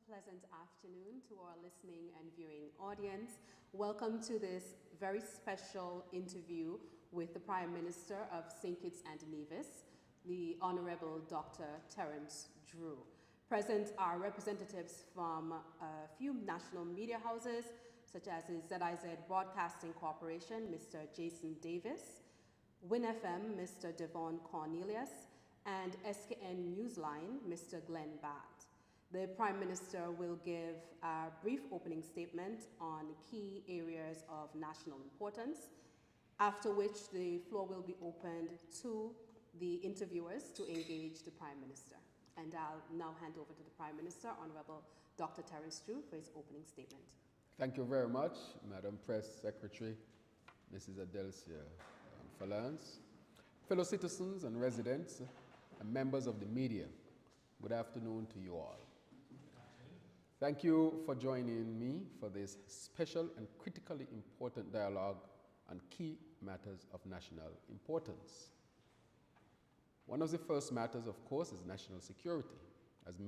pleasant afternoon to our listening and viewing audience. Welcome to this very special interview with the Prime Minister of St. Kitts and Nevis, the Honorable Dr. Terence Drew. Present are representatives from a few national media houses, such as the ZIZ Broadcasting Corporation, Mr. Jason Davis, WinFM, Mr. Devon Cornelius, and SKN Newsline, Mr. Glenn Batt. The Prime Minister will give a brief opening statement on key areas of national importance, after which the floor will be opened to the interviewers to engage the Prime Minister. And I'll now hand over to the Prime Minister, Honorable Dr. Terence Drew, for his opening statement. Thank you very much, Madam Press Secretary, Mrs. Adelcia Falance. Fellow citizens and residents and members of the media, good afternoon to you all. Thank you for joining me for this special and critically important dialogue on key matters of national importance. One of the first matters, of course, is national security. As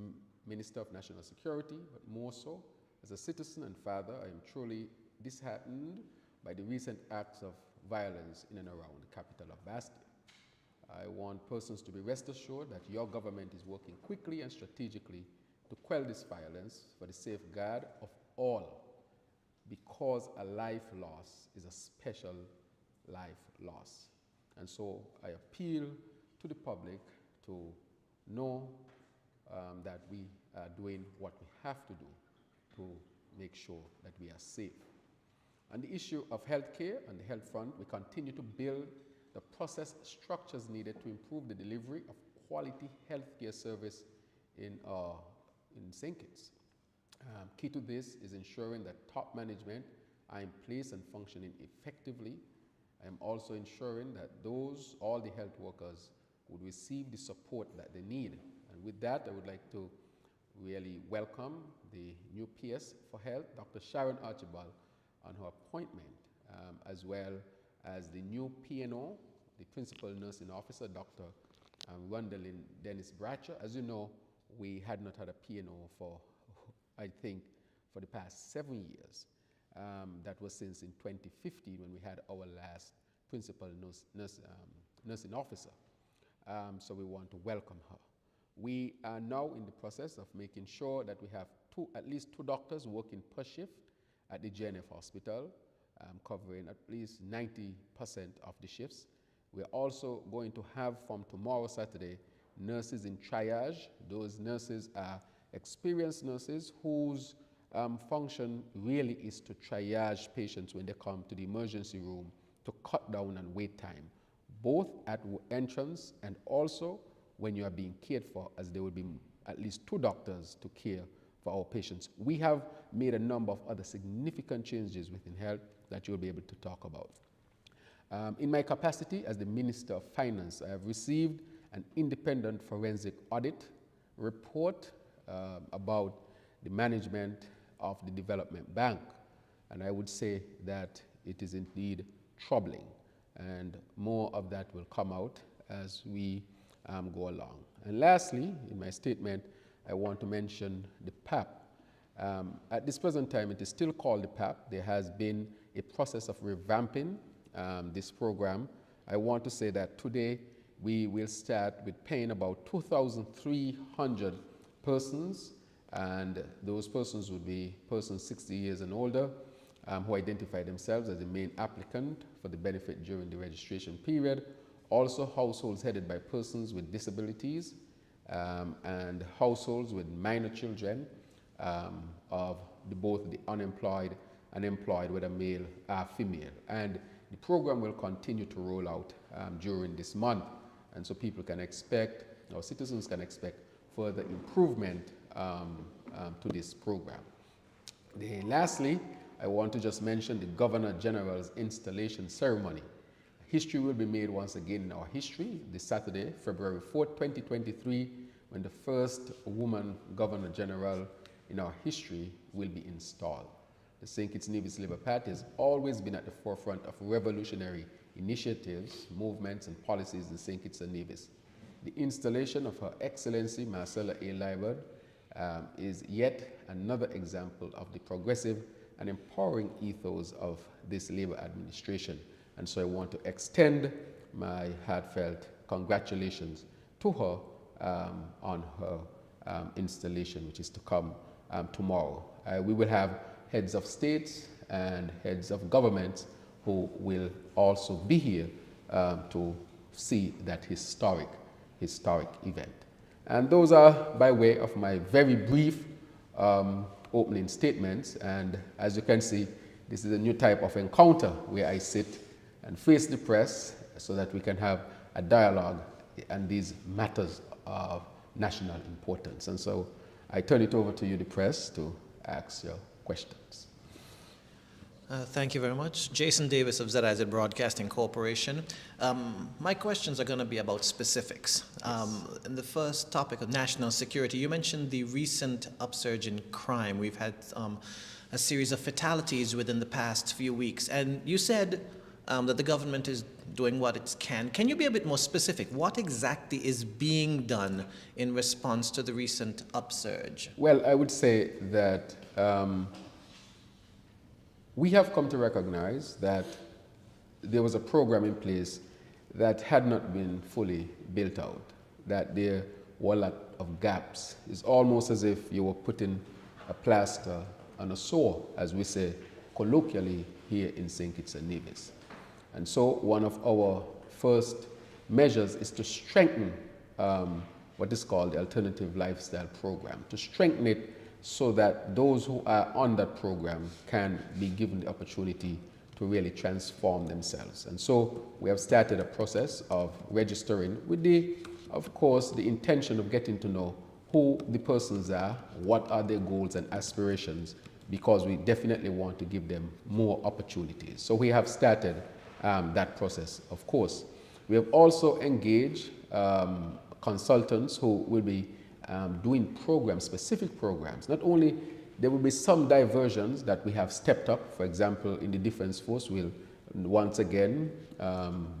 Minister of National Security, but more so, as a citizen and father, I am truly disheartened by the recent acts of violence in and around the capital of Bastia. I want persons to be rest assured that your government is working quickly and strategically to quell this violence for the safeguard of all, because a life loss is a special life loss. And so I appeal to the public to know that we are doing what we have to do to make sure that we are safe. On the issue of healthcare and the health front, we continue to build the process structures needed to improve the delivery of quality healthcare service in St. Kitts. Key to this is ensuring that top management are in place and functioning effectively. I am also ensuring that all the health workers would receive the support that they need. And with that, I would like to really welcome the new PS for Health, Dr. Sharon Archibald, on her appointment, as well as the new PNO, the Principal Nursing Officer, Dr. Rondalyn Dennis Bratcher. As you know, we had not had a PNO for, I think, for the past 7 years. That was since in 2015 when we had our last Principal Nursing Officer. So we want to welcome her. We are now in the process of making sure that we have at least two doctors working per shift at the JNF Hospital, covering at least 90% of the shifts. We're also going to have from tomorrow, Saturday, nurses in triage. Those nurses are experienced nurses whose function really is to triage patients when they come to the emergency room to cut down on wait time, both at entrance and also when you are being cared for, as there will be at least two doctors to care for our patients. We have made a number of other significant changes within health that you'll be able to talk about. In my capacity as the Minister of Finance, I have received an independent forensic audit report about the management of the Development Bank. And I would say that it is indeed troubling. And more of that will come out as we go along. And lastly, in my statement, I want to mention the PAP. At this present time, it is still called the PAP. There has been a process of revamping this program. I want to say that today we will start with paying about 2,300 persons, and those persons would be persons 60 years and older who identify themselves as the main applicant for the benefit during the registration period. Also households headed by persons with disabilities and households with minor children of both the unemployed and employed, whether male or female. And the program will continue to roll out during this month. And so people can expect, or citizens can expect, further improvement to this program. Lastly, I want to just mention the Governor General's installation ceremony. History will be made once again in our history this Saturday, February 4th, 2023, when the first woman Governor General in our history will be installed. The St. Kitts Nevis Labour Party has always been at the forefront of revolutionary initiatives, movements, and policies in St. Kitts and Nevis. The installation of Her Excellency Marcella A. Liebert is yet another example of the progressive and empowering ethos of this Labour administration. And so I want to extend my heartfelt congratulations to her on her installation, which is to come tomorrow. We will have heads of states and heads of governments who will also be here to see that historic event. And those are by way of my very brief opening statements. And as you can see, this is a new type of encounter where I sit and face the press so that we can have a dialogue on these matters of national importance. And so I turn it over to you, the press, to ask your questions. Thank you very much. Jason Davis of ZIZ Broadcasting Corporation. My questions are going to be about specifics. In the first topic of national security, you mentioned the recent upsurge in crime. We've had a series of fatalities within the past few weeks, and you said that the government is doing what it can. Can you be a bit more specific? What exactly is being done in response to the recent upsurge? Well, I would say that we have come to recognize that there was a program in place that had not been fully built out, that there were a lot of gaps. It's almost as if you were putting a plaster on a sore, as we say colloquially here in St. Kitts and Nevis. And so one of our first measures is to strengthen what is called the Alternative Lifestyle Program, to strengthen it so that those who are on that program can be given the opportunity to really transform themselves. And so we have started a process of registering with of course, the intention of getting to know who the persons are, what are their goals and aspirations, because we definitely want to give them more opportunities. So we have started that process, of course. We have also engaged consultants who will be doing programs, specific programs. Not only there will be some diversions that we have stepped up. For example, in the Defense Force, we'll once again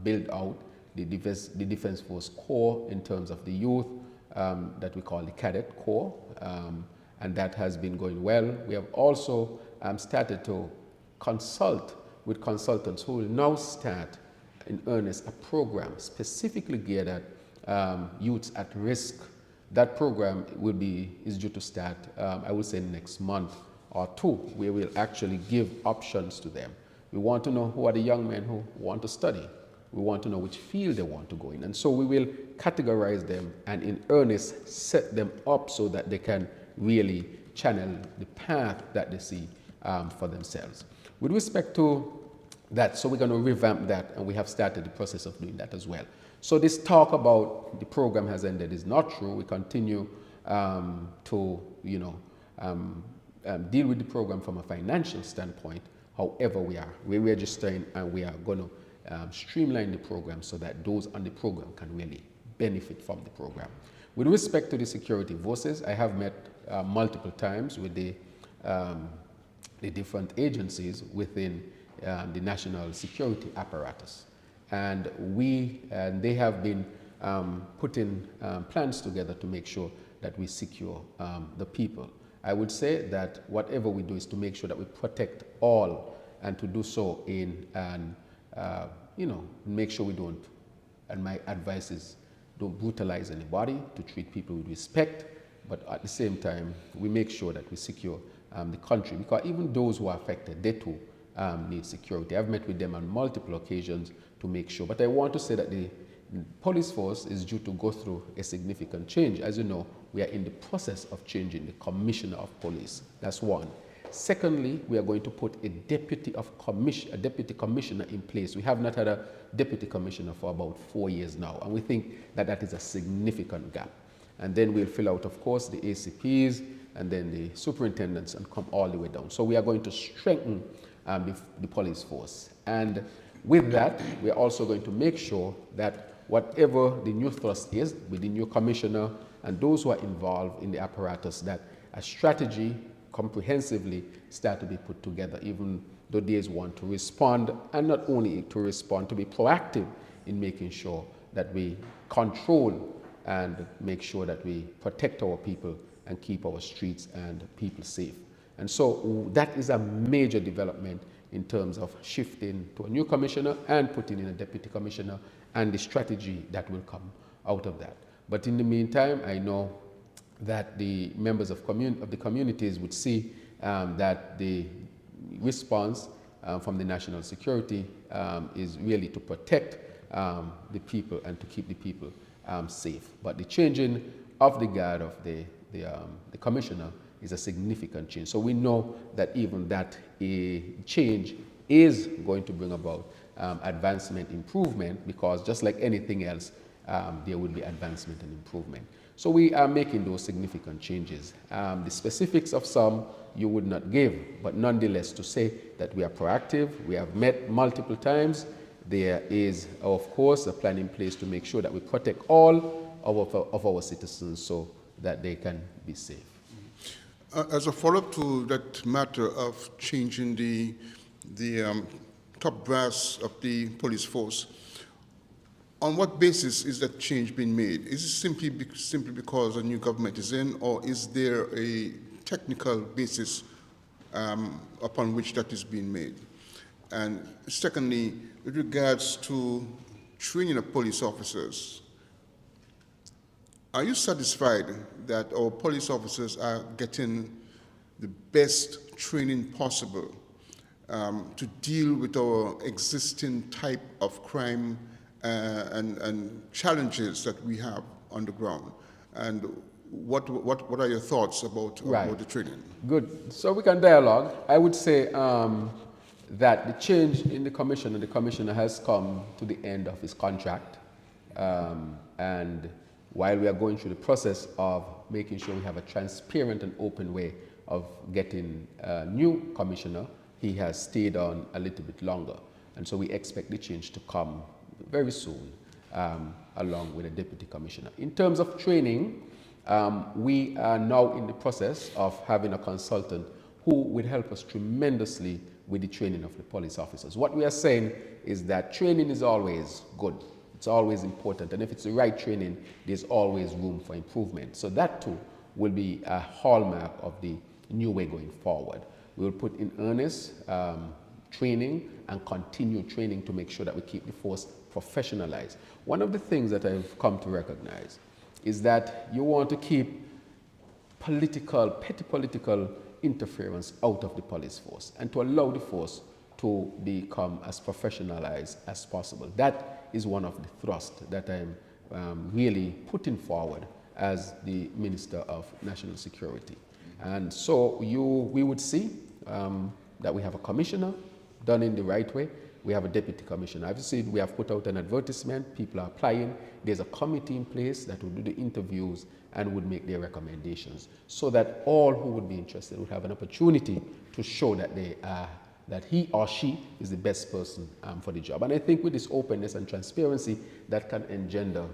build out the Defense Force Corps in terms of the youth that we call the Cadet Corps, and that has been going well. We have also started to consult with consultants who will now start in earnest a program specifically geared at youths at risk. That program is due to start, I would say, next month or two, where we'll actually give options to them. We want to know who are the young men who want to study. We want to know which field they want to go in. And so we will categorize them and in earnest set them up so that they can really channel the path that they see for themselves. With respect to that, so we're going to revamp that, and we have started the process of doing that as well. So this talk about the program has ended is not true. We continue to, deal with the program from a financial standpoint. However, we're registering, and we are going to streamline the program so that those on the program can really benefit from the program. With respect to the security forces, I have met multiple times with the different agencies within the national security apparatus. And they have been putting plans together to make sure that we secure the people. I would say that whatever we do is to make sure that we protect all, and to do so in, make sure we don't, and my advice is don't brutalize anybody, to treat people with respect, but at the same time, we make sure that we secure the country, because even those who are affected, they too need security. I've met with them on multiple occasions to make sure. But I want to say that the police force is due to go through a significant change. As you know, we are in the process of changing the commissioner of police. That's one. Secondly, we are going to put a deputy commissioner in place. We have not had a deputy commissioner for about 4 years now, and we think that that is a significant gap. And then we'll fill out, of course, the ACPs and then the superintendents and come all the way down. So we are going to strengthen the police force. And with that, we are also going to make sure that whatever the new thrust is with the new commissioner and those who are involved in the apparatus, that a strategy comprehensively start to be put together, even though there is one to respond, and not only to respond, to be proactive in making sure that we control and make sure that we protect our people and keep our streets and people safe. And so that is a major development in terms of shifting to a new commissioner and putting in a deputy commissioner and the strategy that will come out of that. But in the meantime, I know that the members of the communities would see that the response from the national security is really to protect the people and to keep the people safe. But the changing of the guard of the commissioner is a significant change. So we know that even that change is going to bring about advancement, improvement, because just like anything else, there will be advancement and improvement. So we are making those significant changes. The specifics of some you would not give, but nonetheless to say that we are proactive, we have met multiple times. There is, of course, a plan in place to make sure that we protect all of our citizens so that they can be safe. As a follow-up to that matter of changing the top brass of the police force, on what basis is that change being made? Is it simply because a new government is in, or is there a technical basis upon which that is being made? And secondly, with regards to training of police officers, are you satisfied that our police officers are getting the best training possible to deal with our existing type of crime and challenges that we have on the ground? And what are your thoughts about the training? Good. So we can dialogue. I would say that the change in the commissioner has come to the end of his contract. And while we are going through the process of making sure we have a transparent and open way of getting a new commissioner, he has stayed on a little bit longer. And so we expect the change to come very soon, along with a deputy commissioner. In terms of training, we are now in the process of having a consultant who will help us tremendously with the training of the police officers. What we are saying is that training is always good. It's always important. And if it's the right training, there's always room for improvement. So that too will be a hallmark of the new way going forward. We will put in earnest training and continue training to make sure that we keep the force professionalized. One of the things that I've come to recognize is that you want to keep petty political interference out of the police force and to allow the force to become as professionalized as possible. That is one of the thrusts that I'm really putting forward as the Minister of National Security. And so we would see that we have a commissioner done in the right way. We have a deputy commissioner. I've seen we have put out an advertisement, people are applying. There's a committee in place that will do the interviews and would make their recommendations so that all who would be interested would have an opportunity to show that that he or she is the best person for the job. And I think with this openness and transparency, that can engender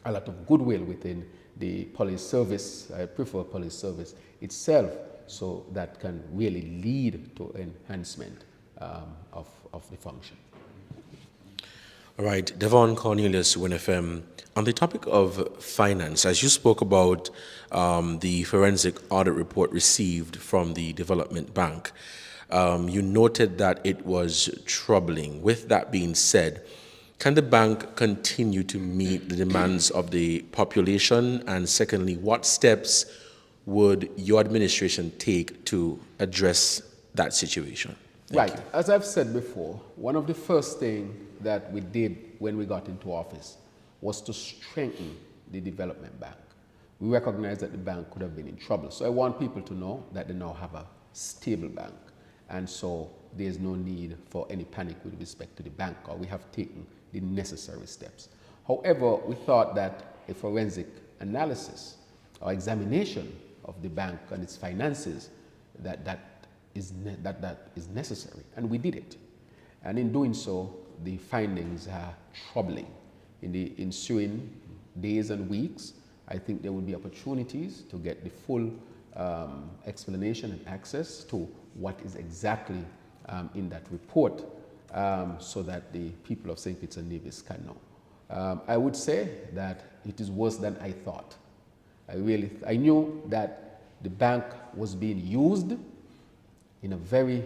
a lot of goodwill within the police service, I prefer police service itself, so that can really lead to enhancement of the function. All right, Devon Cornelius, WinFM. On the topic of finance, as you spoke about the forensic audit report received from the Development Bank, you noted that it was troubling. With that being said, can the bank continue to meet the demands of the population? And secondly, what steps would your administration take to address that situation? Thank you. As I've said before, one of the first things that we did when we got into office was to strengthen the Development Bank. We recognized that the bank could have been in trouble. So I want people to know that they now have a stable bank. And so there's no need for any panic with respect to the bank, or we have taken the necessary steps. However, we thought that a forensic analysis or examination of the bank and its finances, that is necessary, and we did it. And in doing so, the findings are troubling. In the ensuing days and weeks, I think there will be opportunities to get the full explanation and access to what is exactly in that report, so that the people of St. Kitts and Nevis can know. I would say that it is worse than I thought. I knew that the bank was being used in a very,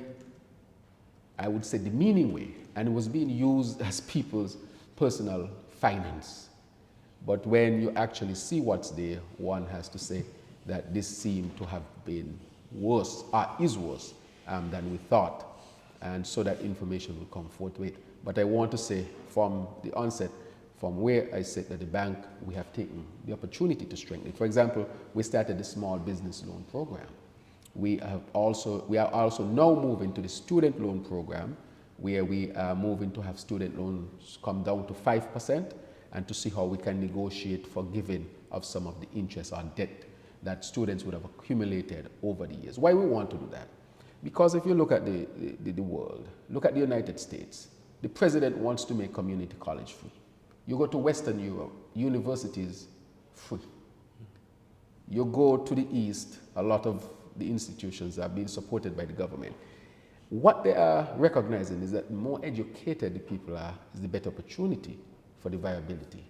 I would say, demeaning way, and it was being used as people's personal finance. But when you actually see what's there, one has to say that this seemed to have been worse, or is worse than we thought, and so that information will come forthwith. But I want to say from the onset, from where I said that the bank, we have taken the opportunity to strengthen it. For example, we started the small business loan program. We are also now moving to the student loan program, where we are moving to have student loans come down to 5%, and to see how we can negotiate forgiving of some of the interest on debt that students would have accumulated over the years. Why we want to do that? Because if you look at the world, look at the United States, the president wants to make community college free. You go to Western Europe, universities free. You go to the East, a lot of the institutions are being supported by the government. What they are recognizing is that the more educated the people are, is the better opportunity for the viability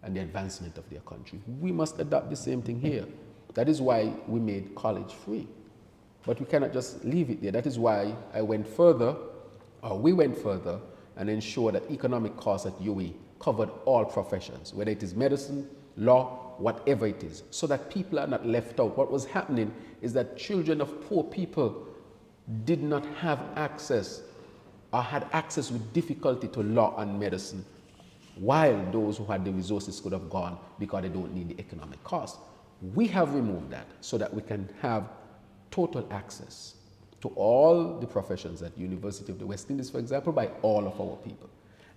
and the advancement of their country. We must adopt the same thing here. That is why we made college free. But we cannot just leave it there. That is why we went further and ensured that economic course at UWI covered all professions, whether it is medicine, law, whatever it is, so that people are not left out. What was happening is that children of poor people did not have access, or had access with difficulty, to law and medicine, while those who had the resources could have gone because they don't need the economic cost. We have removed that so that we can have total access to all the professions at University of the West Indies, for example, by all of our people.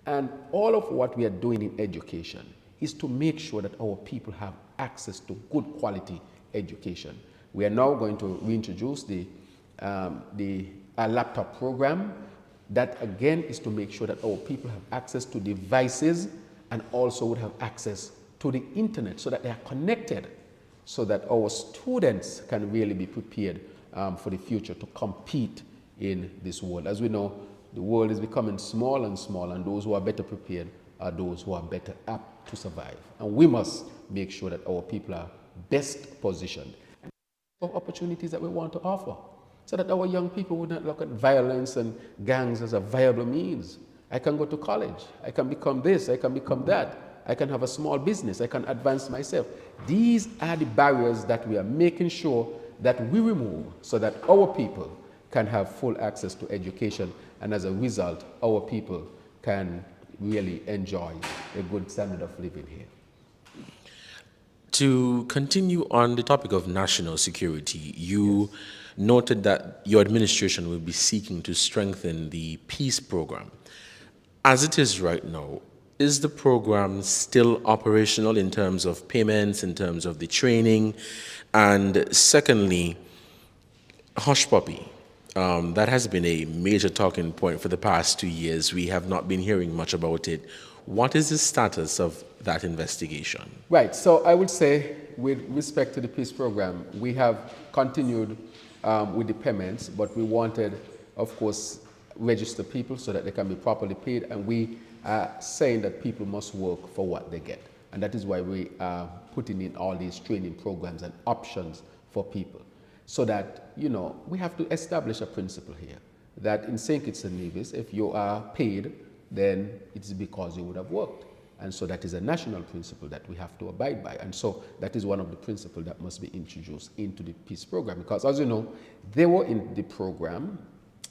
And all of what we are doing in education is to make sure that our people have access to good quality education. We are now going to reintroduce the laptop program. That again is to make sure that our people have access to devices and also would have access to the internet so that they are connected, so that our students can really be prepared for the future to compete in this world. As we know, the world is becoming small and small, and those who are better prepared are those who are better apt to survive. And we must make sure that our people are best positioned for opportunities that we want to offer, so that our young people would not look at violence and gangs as a viable means. I can go to college, I can become this, I can become that, I can have a small business, I can advance myself. These are the barriers that we are making sure that we remove so that our people can have full access to education, and as a result, our people can really enjoy a good standard of living here. To continue on the topic of national security, you noted that your administration will be seeking to strengthen the peace program. As it is right now, is the program still operational in terms of payments, in terms of the training? And secondly, Hush Puppy. That has been a major talking point for the past 2 years. We have not been hearing much about it. What is the status of that investigation? Right, so I would say with respect to the peace program, we have continued with the payments, but we wanted, of course, register people so that they can be properly paid, and we are saying that people must work for what they get. And that is why we are putting in all these training programs and options for people, so that, you know, we have to establish a principle here, that in St. Kitts and Nevis, if you are paid, then it's because you would have worked. And so that is a national principle that we have to abide by. And so that is one of the principles that must be introduced into the peace program. Because as you know, they were in the program,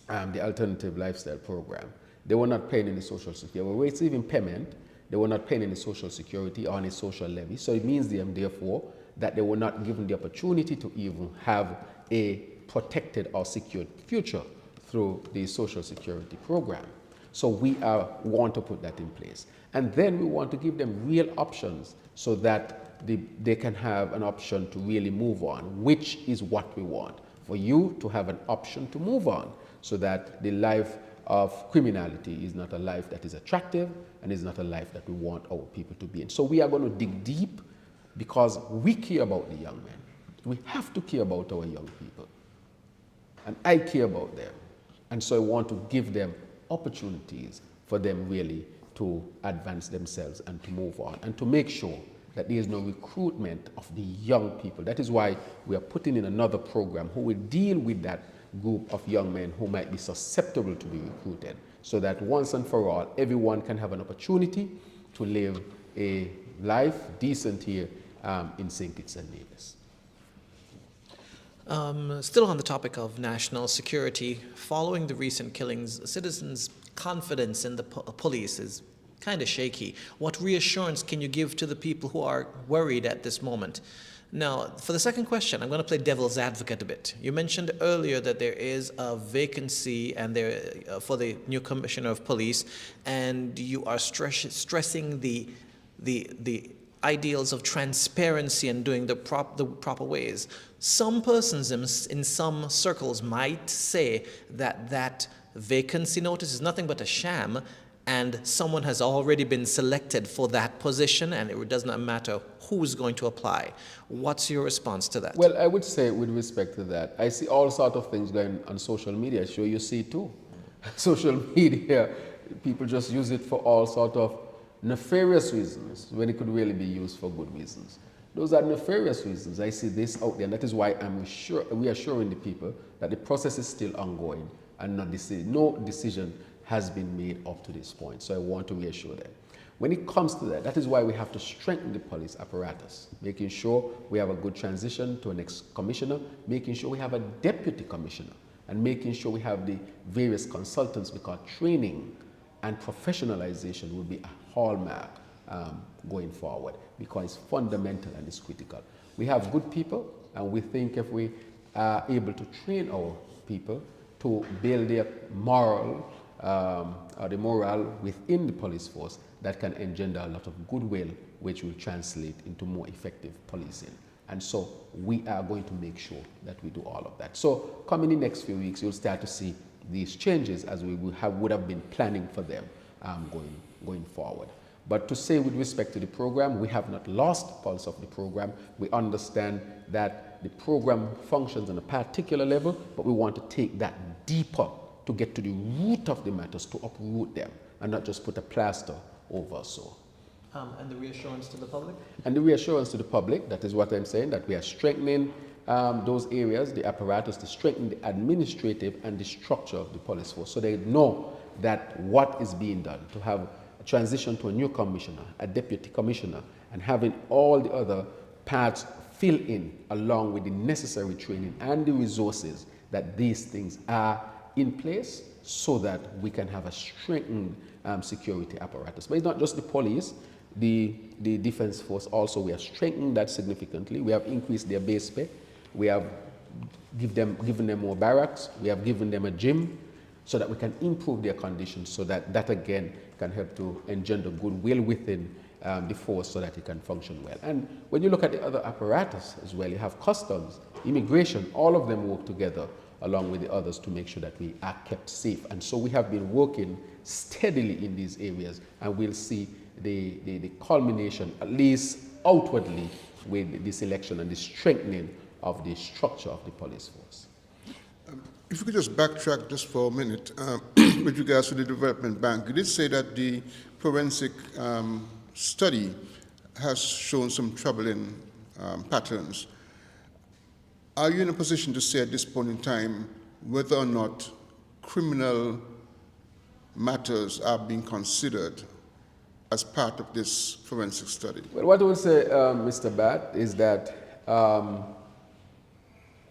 the alternative lifestyle program. They were not paying any social security. They were receiving payment. They were not paying any social security or any social levy. So it means therefore that they were not given the opportunity to even have a protected or secured future through the social security program. So we want to put that in place. And then we want to give them real options so that they can have an option to really move on, which is what we want, for you to have an option to move on, so that the life of criminality is not a life that is attractive and is not a life that we want our people to be in. So we are going to dig deep because we care about the young men. We have to care about our young people. And I care about them. And so I want to give them opportunities for them really to advance themselves and to move on, and to make sure that there is no recruitment of the young people. That is why we are putting in another program who will deal with that group of young men who might be susceptible to be recruited, so that once and for all, everyone can have an opportunity to live a life decent here in St. Kitts and Nevis. Still on the topic of national security, following the recent killings, citizens' confidence in the police is kind of shaky. What reassurance can you give to the people who are worried at this moment? Now, for the second question, I'm going to play devil's advocate a bit. You mentioned earlier that there is a vacancy and for the new commissioner of police, and you are stressing the ideals of transparency and doing the proper ways. Some persons in some circles might say that vacancy notice is nothing but a sham, and someone has already been selected for that position, and it does not matter who's going to apply. What's your response to that? Well, I would say with respect to that, I see all sorts of things going on social media. Sure, you see too. Social media, people just use it for all sorts of nefarious reasons when it could really be used for good reasons. Those are nefarious reasons. I see this out there, and that is why I'm reassuring the people that the process is still ongoing and no decision has been made up to this point. So I want to reassure them. When it comes to that, that is why we have to strengthen the police apparatus, making sure we have a good transition to an ex-commissioner, making sure we have a deputy commissioner, and making sure we have the various consultants, because training and professionalization will be a hallmark going forward, because it's fundamental and it's critical. We have good people, and we think if we are able to train our people to build their moral or the morale within the police force, that can engender a lot of goodwill, which will translate into more effective policing. And so we are going to make sure that we do all of that. So coming in the next few weeks, you'll start to see these changes as we would have been planning for them going forward. But to say with respect to the program, we have not lost pulse of the program. We understand that the program functions on a particular level, but we want to take that deeper to get to the root of the matters, to uproot them, and not just put a plaster over so. And the reassurance to the public? And the reassurance to the public, that is what I'm saying, that we are strengthening those areas, the apparatus, to strengthen the administrative and the structure of the police force, so they know that what is being done, to have a transition to a new commissioner, a deputy commissioner, and having all the other parts fill in along with the necessary training and the resources, that these things are in place so that we can have a strengthened security apparatus. But it's not just the police, the defense force also, we have strengthened that significantly. We have increased their base pay. We have given them more barracks. We have given them a gym so that we can improve their conditions, so that again can help to engender goodwill within the force so that it can function well. And when you look at the other apparatus as well, you have customs, immigration, all of them work together along with the others to make sure that we are kept safe. And so we have been working steadily in these areas, and we'll see the culmination, at least outwardly, with this election and the strengthening of the structure of the police force. If you could just backtrack just for a minute with regards to the development bank. You did say that the forensic study has shown some troubling patterns. Are you in a position to say at this point in time whether or not criminal matters are being considered as part of this forensic study? Well, what I would say, Mr. Bat, is that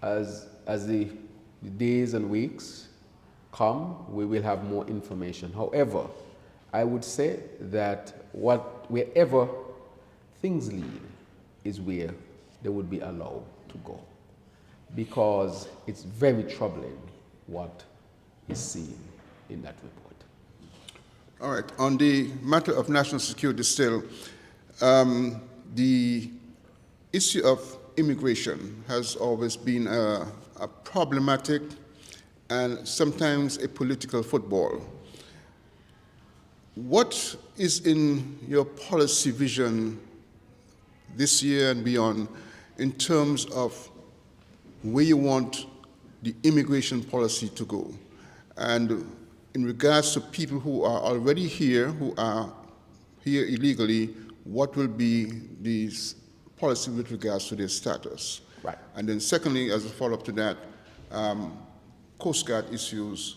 as the days and weeks come, we will have more information. However, I would say that wherever things lead is where they would be allowed to go, because it's very troubling what is seen in that report. All right. On the matter of national security still, the issue of immigration has always been a problematic and sometimes a political football. What is in your policy vision this year and beyond in terms of where you want the immigration policy to go? And in regards to people who are already here, who are here illegally, what will be the policy with regards to their status? Right. And then secondly, as a follow-up to that, Coast Guard issues,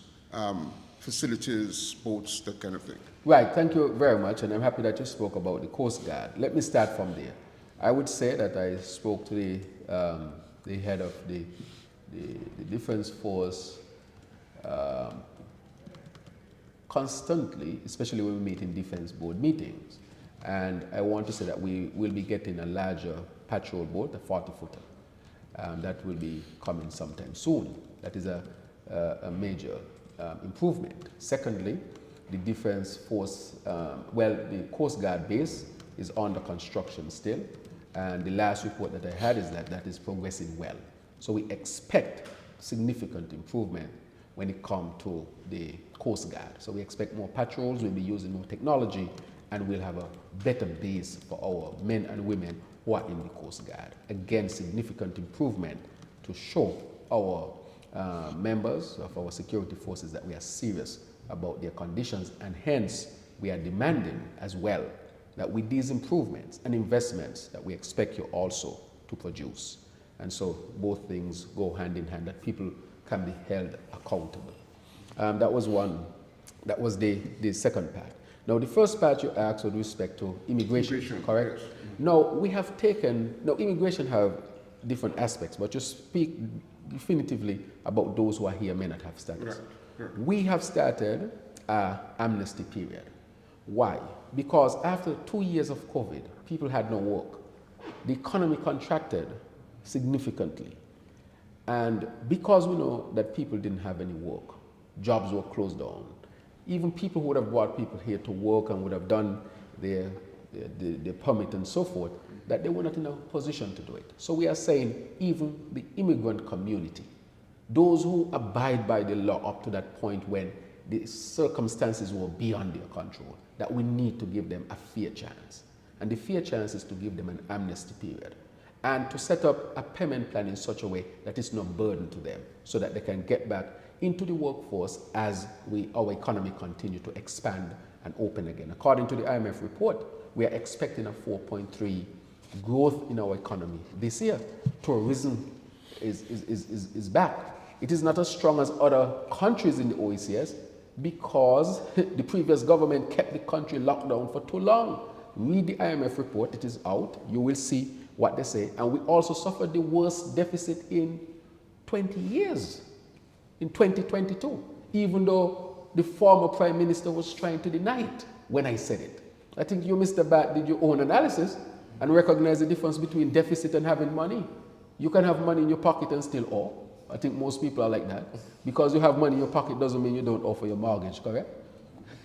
facilities, boats, that kind of thing. Right, thank you very much, and I'm happy that you spoke about the Coast Guard. Let me start from there. I would say that I spoke to the head of the Defense Force constantly, especially when we meet in Defense Board meetings. And I want to say that we will be getting a larger patrol boat, a 40-footer. That will be coming sometime soon. That is a major improvement. Secondly, the Defense Force, the Coast Guard base is under construction still. And the last report that I had is that that is progressing well. So we expect significant improvement when it comes to the Coast Guard. So we expect more patrols, we'll be using more technology, and we'll have a better base for our men and women who are in the Coast Guard. Again, significant improvement to show our members of our security forces that we are serious about their conditions, and hence we are demanding as well that with these improvements and investments that we expect you also to produce. And so both things go hand in hand, that people can be held accountable. That was one. That was the second part. Now, the first part you asked with respect to immigration, correct? Yes. Now, we have taken, now immigration have different aspects, but you speak definitively about those who are here may not have status. Right. Right. We have started an amnesty period. Why? Because after 2 years of COVID, people had no work. The economy contracted significantly. And because we know that people didn't have any work, jobs were closed down. Even people who would have brought people here to work and would have done their permit and so forth, that they were not in a position to do it. So we are saying even the immigrant community, those who abide by the law up to that point when the circumstances were beyond their control, that we need to give them a fair chance. And the fair chance is to give them an amnesty period and to set up a payment plan in such a way that it's no burden to them, so that they can get back into the workforce as our economy continue to expand and open again. According to the IMF report, we are expecting a 4.3 growth in our economy this year. Tourism is back. It is not as strong as other countries in the OECS because the previous government kept the country locked down for too long. Read the IMF report, it is out. You will see what they say. And we also suffered the worst deficit in 20 years, in 2022, even though the former Prime Minister was trying to deny it when I said it. I think you, Mr. Bat, did your own analysis and recognize the difference between deficit and having money. You can have money in your pocket and still owe. I think most people are like that. Because you have money in your pocket doesn't mean you don't owe for your mortgage, correct?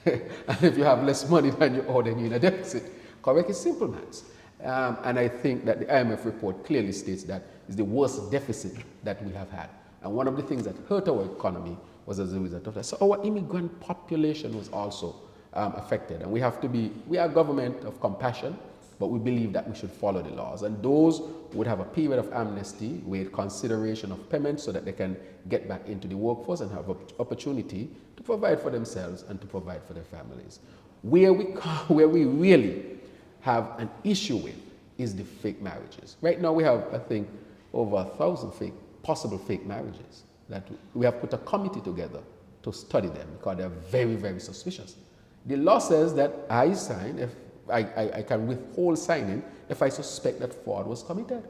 And if you have less money than you owe, then you're in a deficit. Correct? It's simple maths. And I think that the IMF report clearly states that it's the worst deficit that we have had. And one of the things that hurt our economy was as a result of that. So our immigrant population was also affected. And we are a government of compassion, but we believe that we should follow the laws. And those would have a period of amnesty with consideration of payment so that they can get back into the workforce and have an opportunity to provide for themselves and to provide for their families. Where we really have an issue with is the fake marriages. Right now we have, I think, over 1,000 possible fake marriages that we have put a committee together to study them because they're very, very suspicious. The law says that I sign, if I can withhold signing if I suspect that fraud was committed.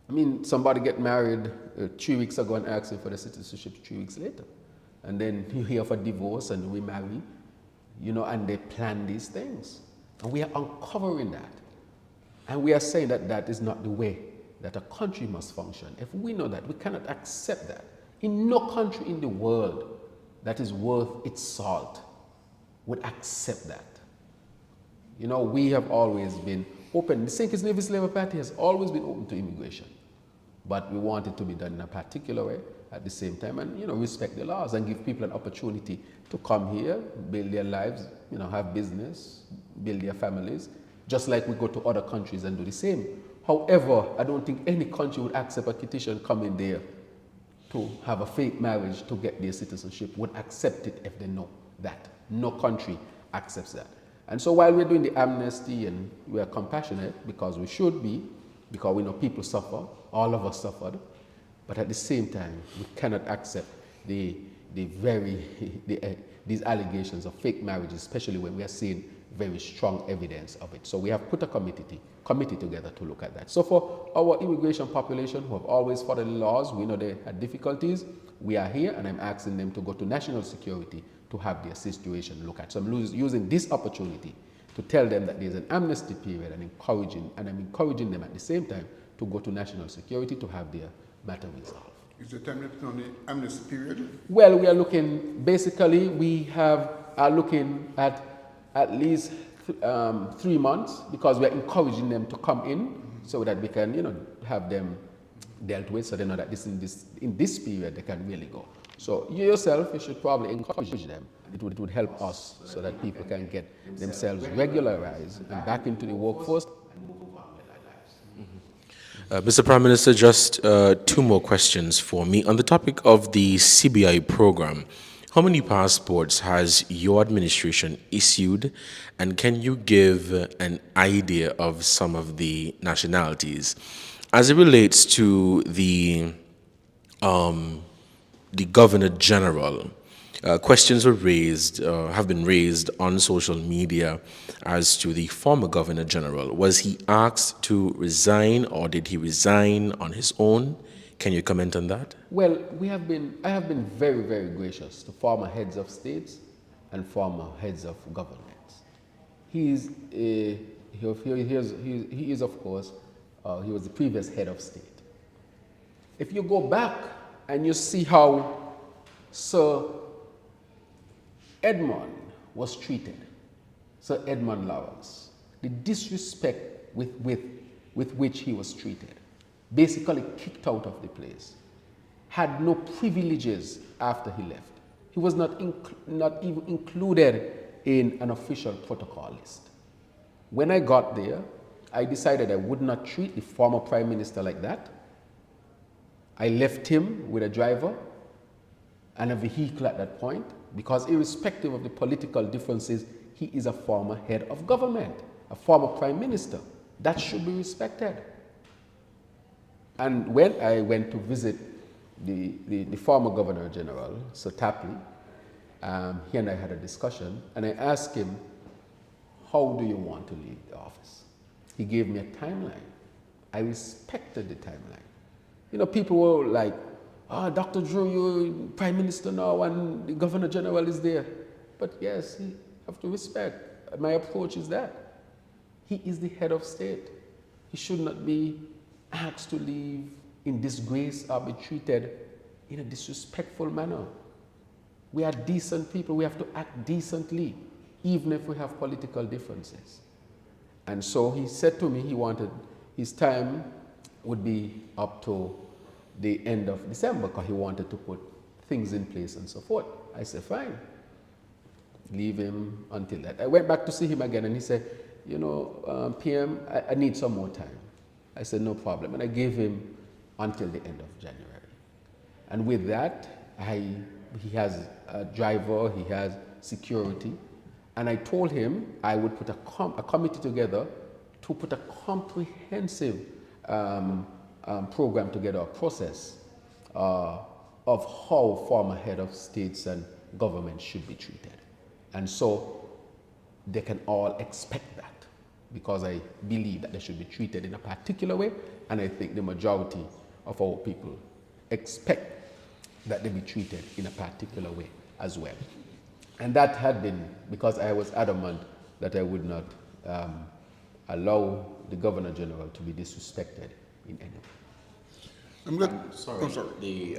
I mean, somebody get married 3 weeks ago and asking for the citizenship 3 weeks later. And then you hear of a divorce and we marry, and they plan these things. And we are uncovering that. And we are saying that that is not the way that a country must function. If we know that, we cannot accept that. In no country in the world that is worth its salt would accept that. We have always been open. The St. Kitts Nevis Labour Party has always been open to immigration. But we want it to be done in a particular way at the same time and, respect the laws and give people an opportunity to come here, build their lives, have business, build their families, just like we go to other countries and do the same. However, I don't think any country would accept a Kittitian coming there to have a fake marriage to get their citizenship, would accept it if they know that. No country accepts that. And so while we're doing the amnesty and we are compassionate, because we should be, because we know people suffer, all of us suffered, but at the same time, we cannot accept these allegations of fake marriages, especially when we are seeing very strong evidence of it. So we have put a committee together to look at that. So for our immigration population who have always followed the laws, we know they had difficulties, we are here and I'm asking them to go to national security to have their situation looked at. So I'm using this opportunity to tell them that there's an amnesty period and I'm encouraging them at the same time to go to national security to have their matter resolved. Is the time left on the amnesty period? Well, we are looking, basically we are looking at least 3 months, because we are encouraging them to come in so that we can, have them dealt with, so they know that in this period they can really go. So you yourself, you should probably encourage them. It would help us so that people can get themselves regularized and back into the workforce. Mr. Prime Minister, just 2 more questions for me. On the topic of the CBI program, how many passports has your administration issued, and can you give an idea of some of the nationalities? As it relates to the Governor General, questions have been raised on social media as to the former Governor General. Was he asked to resign, or did he resign on his own? Can you comment on that? Well, I have been very, very gracious to former heads of states and former heads of governments. He is, of course, he was the previous head of state. If you go back and you see how Sir Edmund was treated, Sir Edmund Lawrence, the disrespect with which he was treated, basically kicked out of the place, had no privileges after he left. He was not even included in an official protocol list. When I got there, I decided I would not treat the former Prime Minister like that. I left him with a driver and a vehicle at that point, because irrespective of the political differences, he is a former head of government, a former Prime Minister. That should be respected. And when I went to visit the former Governor General, Sir Tapley, he and I had a discussion, and I asked him, how do you want to leave the office? He gave me a timeline. I respected the timeline. People were like, Dr. Drew, you're Prime Minister now and the Governor General is there. But yes, you have to respect. My approach is that. He is the head of state. He should not be asked to leave in disgrace or be treated in a disrespectful manner. We are decent people. We have to act decently, even if we have political differences. And so he said to me he wanted his time would be up to the end of December, because he wanted to put things in place and so forth. I said, fine, leave him until that. I went back to see him again and he said, PM, I need some more time. I said, no problem. And I gave him until the end of January. And with that, he has a driver, he has security. And I told him I would put a committee together to put a comprehensive program together, a process of how former head of states and government should be treated. And so they can all expect that, because I believe that they should be treated in a particular way, and I think the majority of our people expect that they be treated in a particular way as well. And that had been because I was adamant that I would not allow the Governor General to be disrespected in any way. I'm Sorry, sorry. the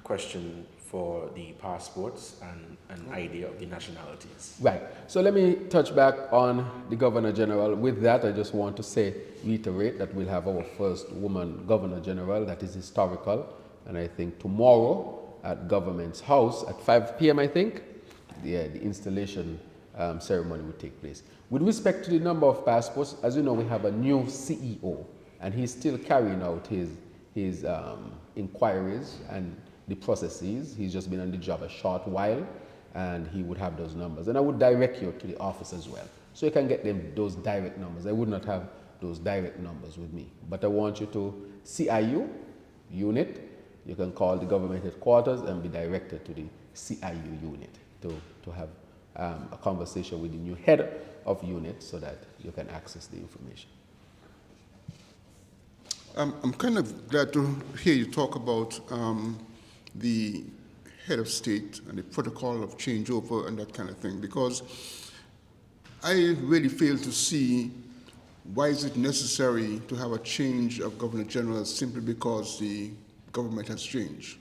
question for the passports and an idea of the nationalities. Right. So let me touch back on the Governor General. With that, I just want to reiterate that we'll have our first woman Governor General. That is historical. And I think tomorrow at Government's House at 5 p.m., I think, the installation ceremony will take place. With respect to the number of passports, as you know, we have a new CEO, and he's still carrying out his inquiries and the processes. He's just been on the job a short while. and he would have those numbers. And I would direct you to the office as well, so you can get them those direct numbers. I would not have those direct numbers with me, but I want you to CIU unit. You can call the government headquarters and be directed to the CIU unit to have a conversation with the new head of unit so that you can access the information. I'm kind of glad to hear you talk about the head of state and the protocol of changeover and that kind of thing, because I really fail to see why is it necessary to have a change of Governor General simply because the government has changed.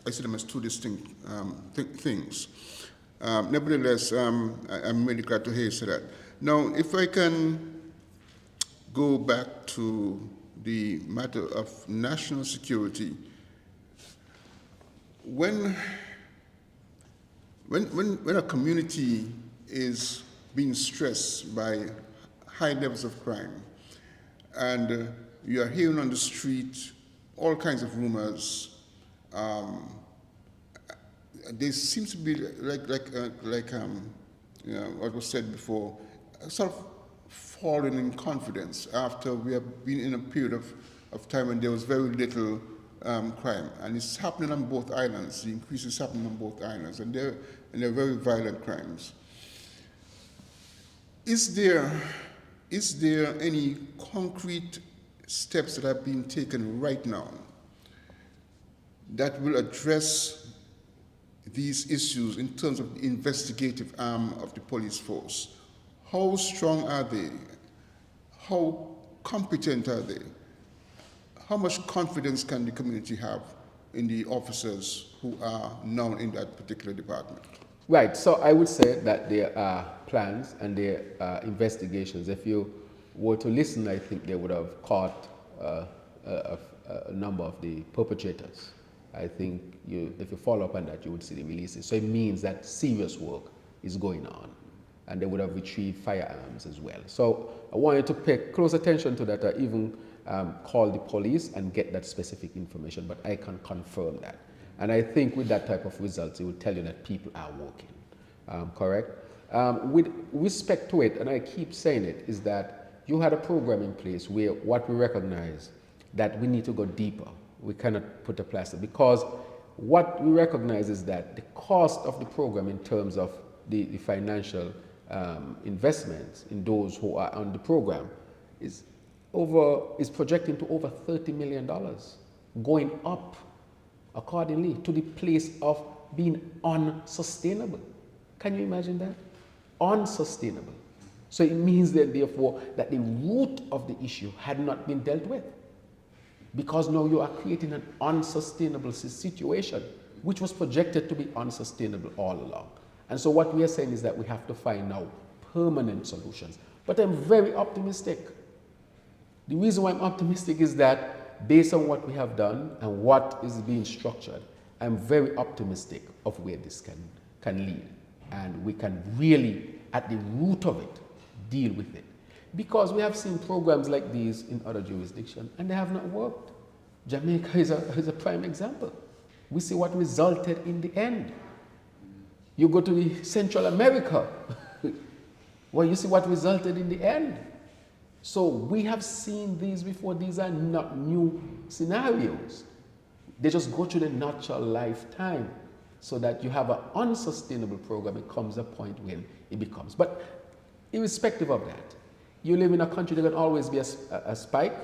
I see them as two distinct things. Nevertheless, I'm really glad to hear you say that. Now, if I can go back to the matter of national security, when a community is being stressed by high levels of crime, and you are hearing on the street all kinds of rumors, there seems to be what was said before, a sort of falling in confidence after we have been in a period of time when there was very little crime, and it's happening on both islands. The increase is happening on both islands, and they're very violent crimes. Is there any concrete steps that have been taken right now that will address these issues in terms of the investigative arm of the police force? How strong are they? How competent are they? How much confidence can the community have in the officers who are now in that particular department? Right, so I would say that there are plans and there are investigations. If you were to listen, I think they would have caught a number of the perpetrators. I think if you follow up on that, you would see the releases. So it means that serious work is going on, and they would have retrieved firearms as well. So I want you to pay close attention to that, or even call the police and get that specific information, but I can confirm that. And I think with that type of results, it will tell you that people are working, correct? With respect to it, and I keep saying it, is that you had a program in place where what we recognize that we need to go deeper. We cannot put a plaster, because what we recognize is that the cost of the program in terms of the financial investments in those who are on the program is projecting to over $30 million, going up accordingly to the place of being unsustainable. Can you imagine that? Unsustainable. So it means that therefore that the root of the issue had not been dealt with, because now you are creating an unsustainable situation which was projected to be unsustainable all along. And so what we are saying is that we have to find now permanent solutions. But I'm very optimistic. The reason why I'm optimistic is that based on what we have done and what is being structured, I'm very optimistic of where this can lead. And we can really, at the root of it, deal with it. Because we have seen programs like these in other jurisdictions, and they have not worked. Jamaica is a prime example. We see what resulted in the end. You go to Central America, well, you see what resulted in the end. So we have seen these before. These are not new scenarios. They just go through the natural lifetime so that you have an unsustainable program. It comes a point when it becomes. But irrespective of that, you live in a country, there can always be a spike,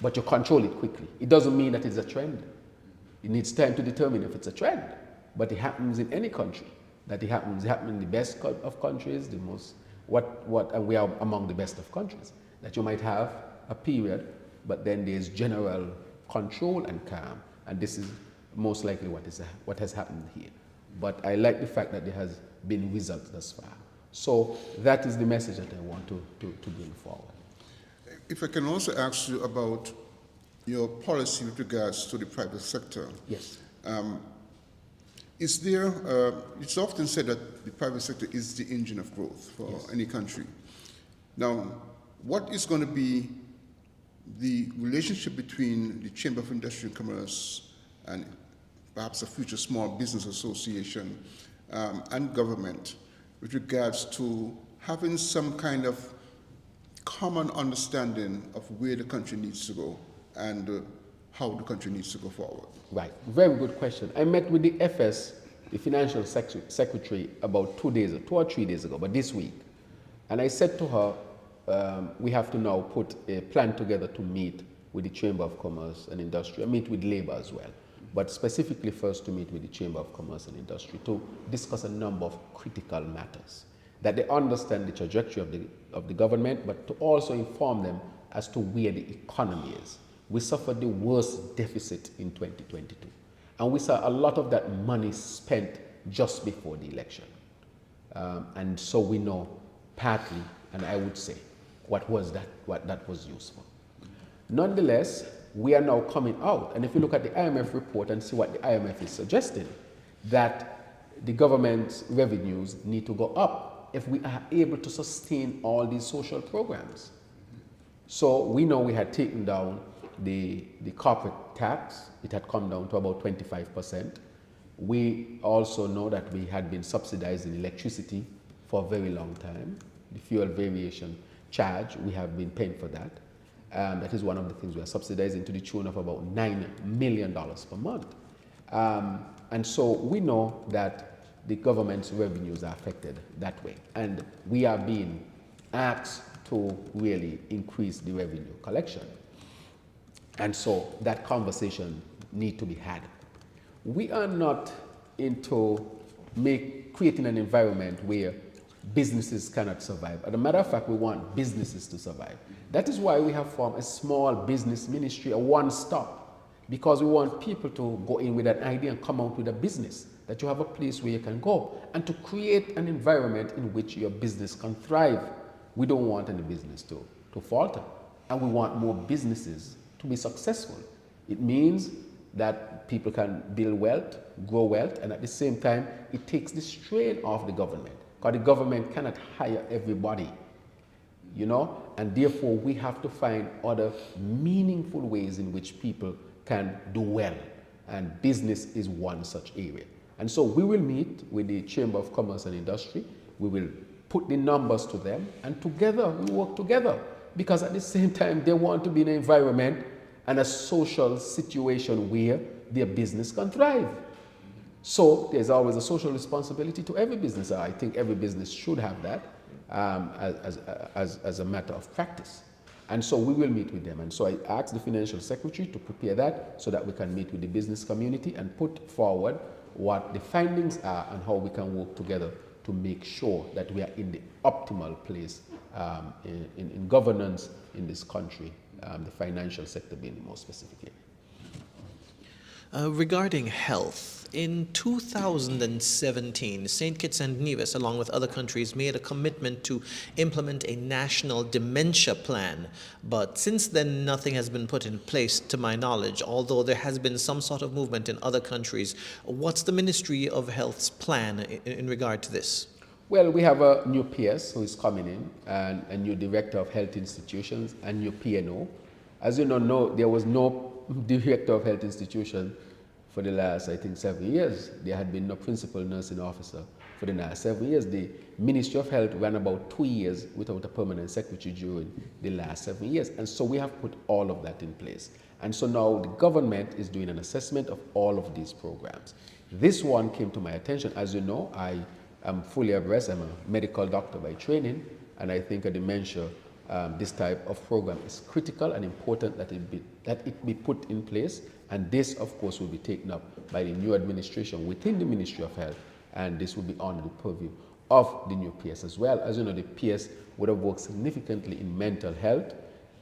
but you control it quickly. It doesn't mean that it's a trend. It needs time to determine if it's a trend. But it happens in any country. It happens in the best of countries, the most, and we are among the best of countries. That you might have a period, but then there's general control and calm, and this is most likely what has happened here. But I like the fact that there has been results thus far. So that is the message that I want to bring forward. If I can also ask you about your policy with regards to the private sector. Yes. Is there, it's often said that the private sector is the engine of growth for any country. Now, what is going to be the relationship between the Chamber of Industry and Commerce and perhaps a future small business association and government with regards to having some kind of common understanding of where the country needs to go and how the country needs to go forward? Right, very good question. I met with the FS, the Financial Secretary, about 2 or 3 days ago, but this week. And I said to her, we have to now put a plan together to meet with the Chamber of Commerce and Industry, and meet with labor as well. But specifically first to meet with the Chamber of Commerce and Industry to discuss a number of critical matters, that they understand the trajectory of the government, but to also inform them as to where the economy is. We suffered the worst deficit in 2022, and we saw a lot of that money spent just before the election. And so we know partly, and I would say, what that was used for. Nonetheless, we are now coming out, and if you look at the IMF report and see what the IMF is suggesting, that the government's revenues need to go up if we are able to sustain all these social programs. So we know we had taken down the corporate tax. It had come down to about 25%. We also know that we had been subsidizing electricity for a very long time. The fuel variation charge, we have been paying for that. That is one of the things we are subsidizing to the tune of about $9 million per month. And so we know that the government's revenues are affected that way. And we are being asked to really increase the revenue collection. And so that conversation needs to be had. We are not into creating an environment where businesses cannot survive. As a matter of fact, we want businesses to survive. That is why we have formed a small business ministry, a one-stop, because we want people to go in with an idea and come out with a business, that you have a place where you can go, and to create an environment in which your business can thrive. We don't want any business to falter, and we want more businesses to be successful. It means that people can build wealth, grow wealth, and at the same time, it takes the strain off the government, because the government cannot hire everybody, you know, and therefore we have to find other meaningful ways in which people can do well, and business is one such area. And so we will meet with the Chamber of Commerce and Industry, we will put the numbers to them, and together we work together, because at the same time they want to be in an environment and a social situation where their business can thrive. So there's always a social responsibility to every business. I think every business should have that as a matter of practice. And so we will meet with them. And so I asked the Financial Secretary to prepare that so that we can meet with the business community and put forward what the findings are and how we can work together to make sure that we are in the optimal place in governance in this country, the financial sector being the most specific area. Regarding health, in 2017, St. Kitts and Nevis, along with other countries, made a commitment to implement a national dementia plan. But since then, nothing has been put in place, to my knowledge, although there has been some sort of movement in other countries. What's the Ministry of Health's plan in regard to this? Well, we have a new PS who is coming in, and a new Director of Health Institutions, and new PNO. As you know, there was no Director of Health Institution for the last, I think, 7 years. There had been no Principal Nursing Officer for the last 7 years. The Ministry of Health ran about 2 years without a permanent secretary during the last 7 years. And so we have put all of that in place. And so now the government is doing an assessment of all of these programs. This one came to my attention. As you know, I am fully abreast. I'm a medical doctor by training, and I think a dementia, this type of program is critical and important that it be put in place. And this, of course, will be taken up by the new administration within the Ministry of Health, and this will be under the purview of the new PS as well. As you know, the PS would have worked significantly in mental health,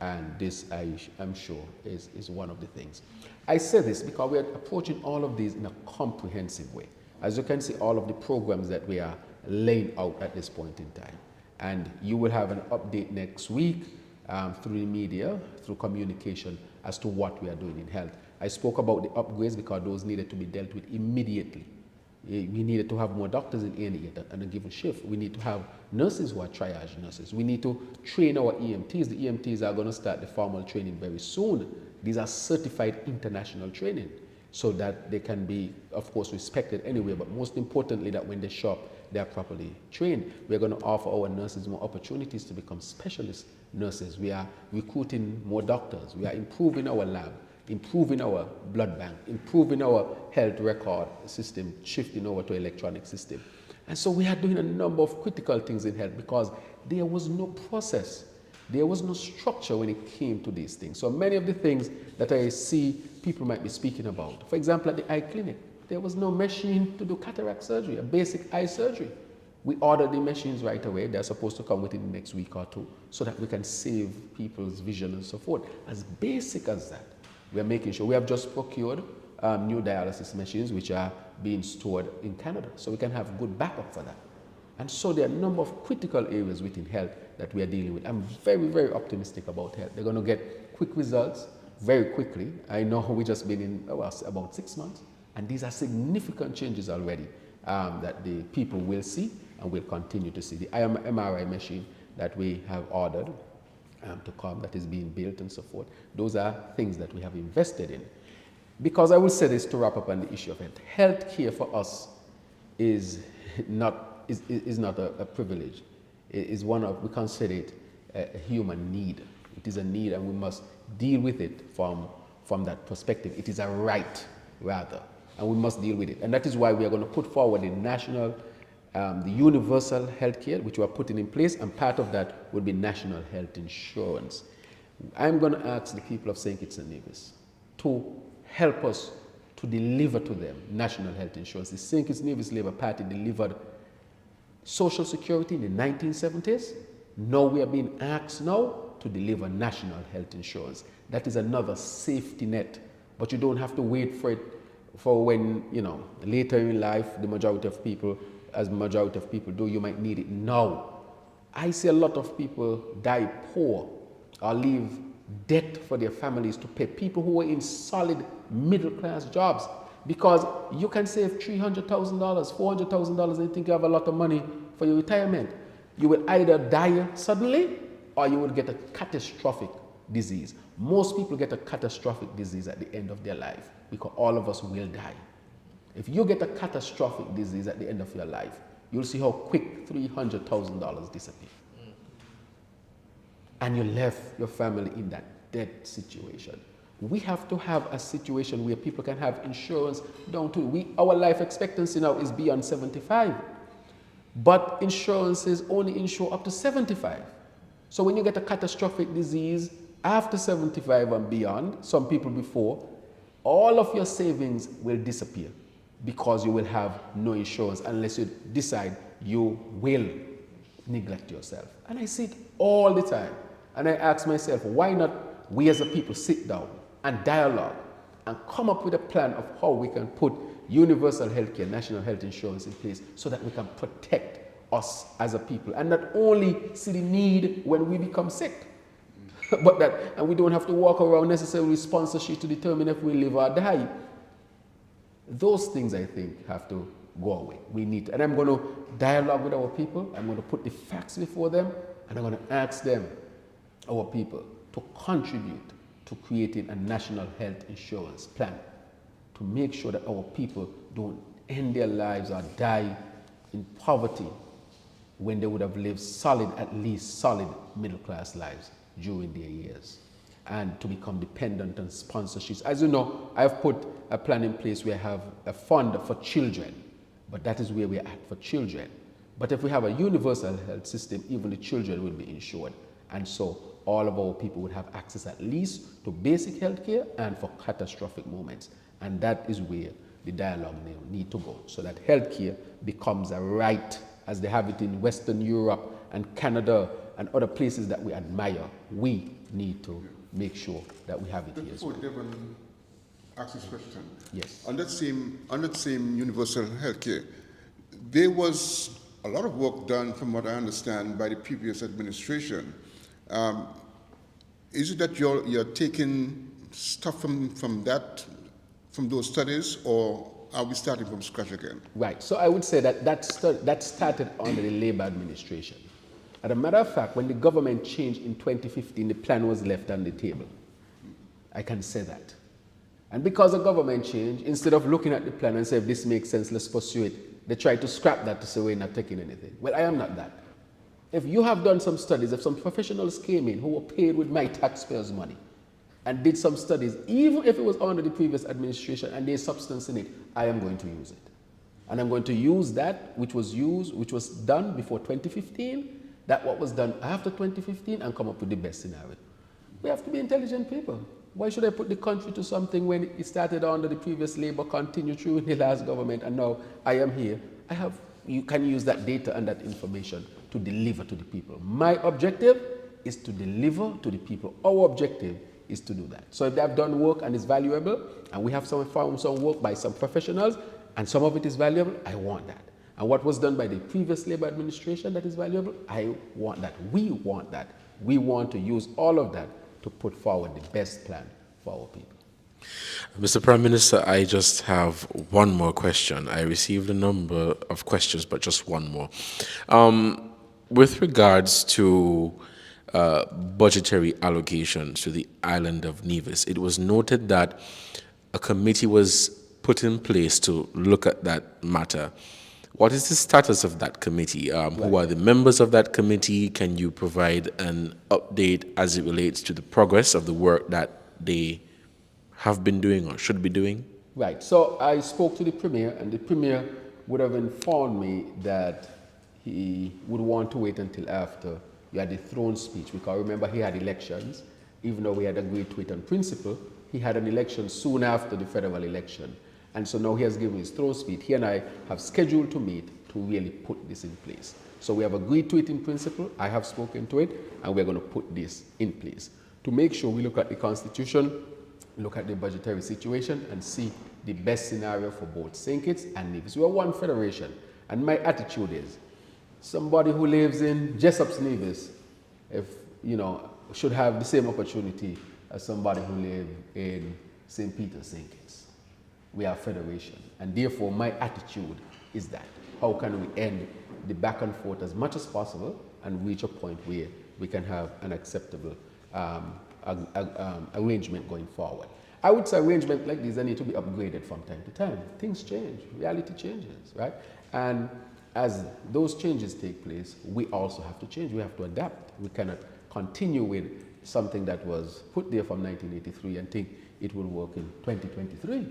and this, I'm sure, is one of the things. I say this because we are approaching all of these in a comprehensive way. As you can see, all of the programs that we are laying out at this point in time. And you will have an update next week through the media, through communication, as to what we are doing in health. I spoke about the upgrades because those needed to be dealt with immediately. We needed to have more doctors in A&E at a given shift. We need to have nurses who are triage nurses. We need to train our EMTs. The EMTs are going to start the formal training very soon. These are certified international training. so that they can be, of course, respected anyway, but most importantly, that when they shop, they are properly trained. We're going to offer our nurses more opportunities to become specialist nurses. We are recruiting more doctors. We are improving our lab, improving our blood bank, improving our health record system, shifting over to electronic system. And so we are doing a number of critical things in health because there was no process. There was no structure when it came to these things. So many of the things that I see people might be speaking about, for example, at the eye clinic, there was no machine to do cataract surgery, a basic eye surgery. We ordered the machines right away. They're supposed to come within the next week or two so that we can save people's vision and so forth. As basic as that, we're making sure. We have just procured new dialysis machines which are being stored in Canada, so we can have good backup for that. And so there are a number of critical areas within health that we are dealing with. I'm very, very optimistic about health. They're going to get quick results very quickly. I know we just been in about 6 months, and these are significant changes already that the people will see and will continue to see. The MRI machine that we have ordered to come, that is being built and so forth, those are things that we have invested in. Because I will say this to wrap up on the issue of health. Health care for us is not a privilege. It is one of, we consider it a human need. It is a need, and we must deal with it from that perspective. It is a right, rather, and we must deal with it. And that is why we are going to put forward the national, the universal health care, which we are putting in place, and part of that will be national health insurance. I'm going to ask the people of St. Kitts and Nevis to help us to deliver to them national health insurance. The St. Kitts and Nevis Labour Party delivered Social Security in the 1970s. Now we are being asked now to deliver national health insurance. That is another safety net, but you don't have to wait for it for when, later in life, as the majority of people do, you might need it now. I see a lot of people die poor or leave debt for their families to pay, people who are in solid middle-class jobs, because you can save $300,000, $400,000 and think you have a lot of money for your retirement. You will either die suddenly or you will get a catastrophic disease. Most people get a catastrophic disease at the end of their life because all of us will die. If you get a catastrophic disease at the end of your life, you'll see how quick $300,000 disappear. And you left your family in that dead situation. We have to have a situation where people can have insurance down to, our life expectancy now is beyond 75, but insurances only insure up to 75. So when you get a catastrophic disease after 75 and beyond, some people before, all of your savings will disappear because you will have no insurance unless you decide you will neglect yourself. And I see it all the time. And I ask myself, why not we as a people sit down and dialogue and come up with a plan of how we can put universal health care, national health insurance in place so that we can protect us as a people and not only see the need when we become sick, and we don't have to walk around necessarily with sponsorship to determine if we live or die. Those things, I think, have to go away. We need to, and I'm going to dialogue with our people. I'm going to put the facts before them, and I'm going to ask them, our people, to contribute to creating a national health insurance plan to make sure that our people don't end their lives or die in poverty when they would have lived at least solid middle-class lives during their years, and to become dependent on sponsorships. As you know, I've put a plan in place where I have a fund for children, but that is where we're at, for children. But if we have a universal health system, even the children will be insured. And so all of our people would have access at least to basic health care and for catastrophic moments. And that is where the dialogue need to go, so that health care becomes a right as they have it in Western Europe and Canada and other places that we admire. We need to make sure that we have it here as well. Before Devon asks this question, yes. on that same universal health care, there was a lot of work done, from what I understand, by the previous administration. Is it that you're taking stuff from those studies, or are we starting from scratch again? Right. So I would say that started under the Labour administration. As a matter of fact, when the government changed in 2015, the plan was left on the table. I can say that. And because of government change, instead of looking at the plan and say, if this makes sense, let's pursue it, they try to scrap that to say we're not taking anything. Well, I am not that. If you have done some studies, if some professionals came in who were paid with my taxpayers' money and did some studies, even if it was under the previous administration and there's substance in it, I am going to use it. And I'm going to use that which was done before 2015, that what was done after 2015, and come up with the best scenario. We have to be intelligent people. Why should I put the country to something when it started under the previous Labour, continued through in the last government, and now I am here? You can use that data and that information to deliver to the people. My objective is to deliver to the people. Our objective is to do that. So if they have done work and it's valuable, and we have found some work by some professionals, and some of it is valuable, I want that. And what was done by the previous Labour administration that is valuable, I want that. We want that. We want to use all of that to put forward the best plan for our people. Mr. Prime Minister, I just have one more question. I received a number of questions, but just one more. With regards to budgetary allocations to the island of Nevis, it was noted that a committee was put in place to look at that matter. What is the status of that committee? Who are the members of that committee? Can you provide an update as it relates to the progress of the work that they have been doing or should be doing? Right. So I spoke to the Premier, and the Premier would have informed me that he would want to wait until after you had the throne speech, because remember he had elections. Even though we had agreed to it on principle, he had an election soon after the federal election. And so now he has given his throne speech. He and I have scheduled to meet to really put this in place. So we have agreed to it in principle. I have spoken to it, and we're going to put this in place to make sure we look at the Constitution, look at the budgetary situation, and see the best scenario for both St. Kitts and Nevis. We are one federation, and my attitude is somebody who lives in Jessop's Nevis, should have the same opportunity as somebody who lives in St. Peter's, St. Kitts. We are a federation, and therefore my attitude is that how can we end the back and forth as much as possible and reach a point where we can have an acceptable arrangement going forward. I would say arrangements like these need to be upgraded from time to time. Things change, reality changes, right? And as those changes take place, we also have to change. We have to adapt. We cannot continue with something that was put there from 1983 and think it will work in 2023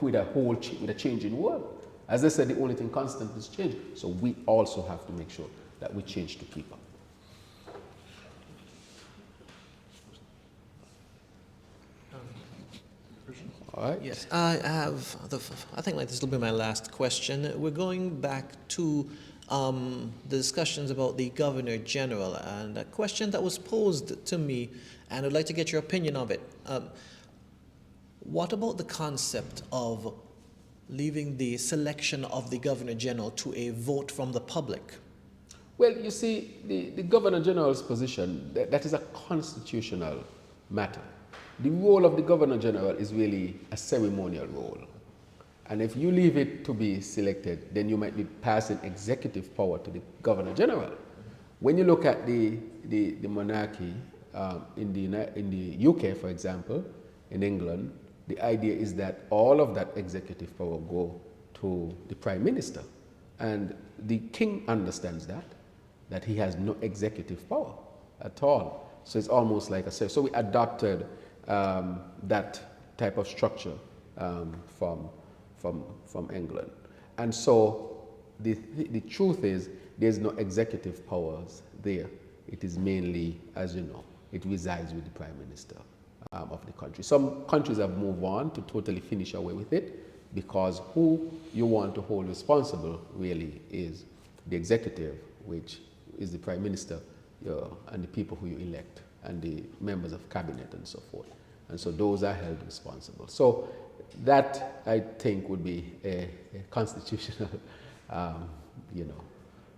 with a change in world. As I said, the only thing constant is change. So we also have to make sure that we change to keep up. All right. Yes, I think this will be my last question. We're going back to the discussions about the Governor General, and a question that was posed to me, and I'd like to get your opinion of it. What about the concept of leaving the selection of the Governor General to a vote from the public? Well, you see, the Governor General's position, that is a constitutional matter. The role of the Governor General is really a ceremonial role. And if you leave it to be selected, then you might be passing executive power to the Governor General. When you look at the monarchy in the UK, for example, in England, the idea is that all of that executive power go to the Prime Minister. And the King understands that he has no executive power at all. So it's almost like so we adopted that type of structure from England. And so the truth is there's no executive powers there. It is mainly, as you know, it resides with the Prime Minister of the country. Some countries have moved on to totally finish away with it, because who you want to hold responsible really is the executive, which is the Prime Minister and the people who you elect, and the members of cabinet and so forth. And so those are held responsible. So that, I think, would be a constitutional,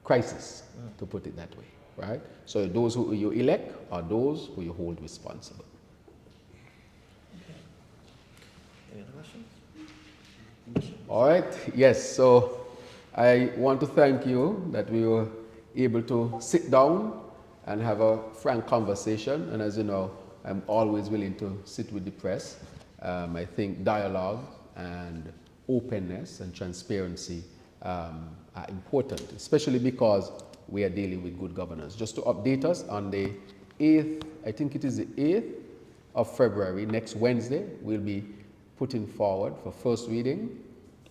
crisis, to put it that way, right? So those who you elect are those who you hold responsible. Any other questions? All right, yes, so I want to thank you that we were able to sit down and have a frank conversation. And as you know, I'm always willing to sit with the press I think dialogue and openness and transparency are important, especially because we are dealing with good governance. Just to update us, on the 8th, I think it is the 8th of February, next Wednesday, we'll be putting forward for first reading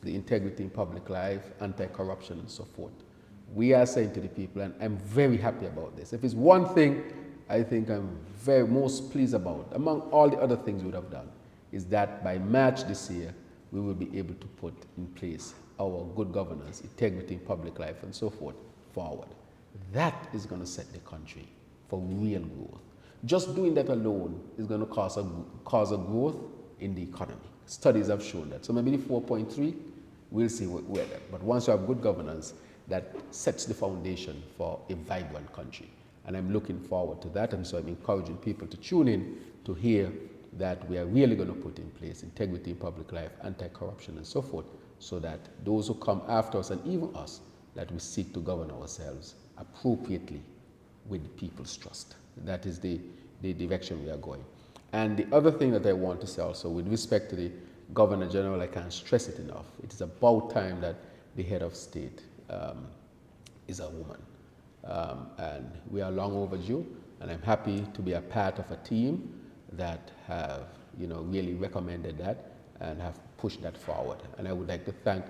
the integrity in public life, anti-corruption, and so forth. We are saying to the people, and I'm very happy about this. If it's one thing I think I'm very most pleased about, among all the other things we would have done, is that by March this year, we will be able to put in place our good governance, integrity in public life, and so forth forward. That is going to set the country for real growth. Just doing that alone is going to cause a growth in the economy. Studies have shown that. So maybe the 4.3, we'll see where that. But once you have good governance, that sets the foundation for a vibrant country. And I'm looking forward to that. And so I'm encouraging people to tune in to hear that we are really going to put in place integrity in public life, anti-corruption, and so forth, so that those who come after us, and even us, that we seek to govern ourselves appropriately with the people's trust. That is the direction we are going. And the other thing that I want to say also, with respect to the Governor General, I can't stress it enough. It is about time that the head of state is a woman. And we are long overdue, and I'm happy to be a part of a team that have, really recommended that and have pushed that forward. And I would like to thank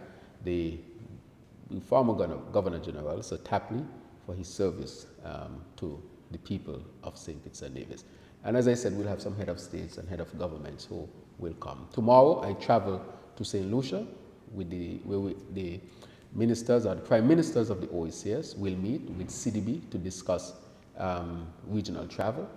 the former Governor General, Sir Tapley, for his service to the people of St. Kitts and Nevis. And as I said, we'll have some head of states and head of governments who will come. Tomorrow, I travel to St. Lucia with the ministers or the prime ministers of the OECS will meet with CDB to discuss regional travel,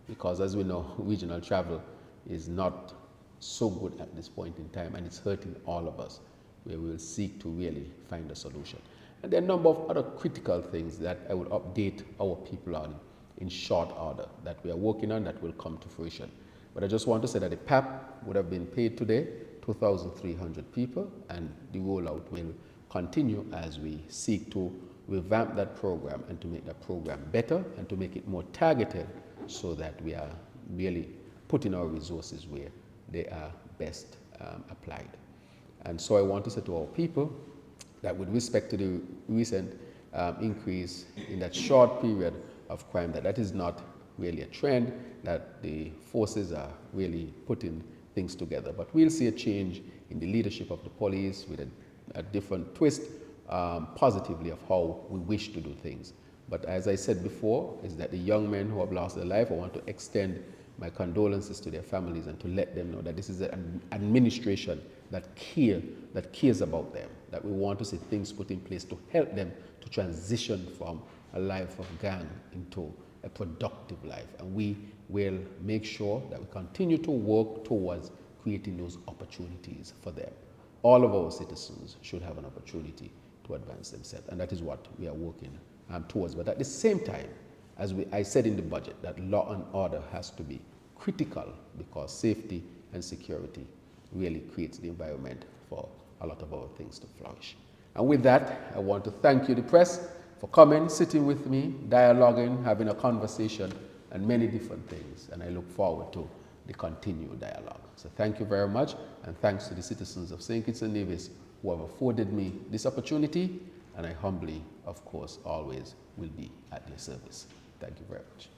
because as we know, regional travel is not so good at this point in time, and it's hurting all of us, where we will seek to really find a solution. And there are a number of other critical things that I will update our people on in short order that we are working on that will come to fruition. But I just want to say that the PAP would have been paid today, 2,300 people, and the rollout will continue as we seek to revamp that program and to make that program better and to make it more targeted so that we are really putting our resources where they are best applied. And so I want to say to our people that with respect to the recent increase in that short period of crime, that is not really a trend, that the forces are really putting things together. But we'll see a change in the leadership of the police with a different twist positively of how we wish to do things. But as I said before, is that the young men who have lost their life, I want to extend my condolences to their families and to let them know that this is an administration that cares about them, that we want to see things put in place to help them to transition from a life of gang into a productive life. And we will make sure that we continue to work towards creating those opportunities for them. All of our citizens should have an opportunity to advance themselves, and that is what we are working towards. But at the same time, as I said in the budget, that law and order has to be critical, because safety and security really creates the environment for a lot of our things to flourish. And with that, I want to thank you, the press, for coming, sitting with me, dialoguing, having a conversation, and many different things. And I look forward to the continued dialogue. So thank you very much, and thanks to the citizens of St. Kitts and Nevis who have afforded me this opportunity, and I humbly, of course, always will be at their service. Thank you very much.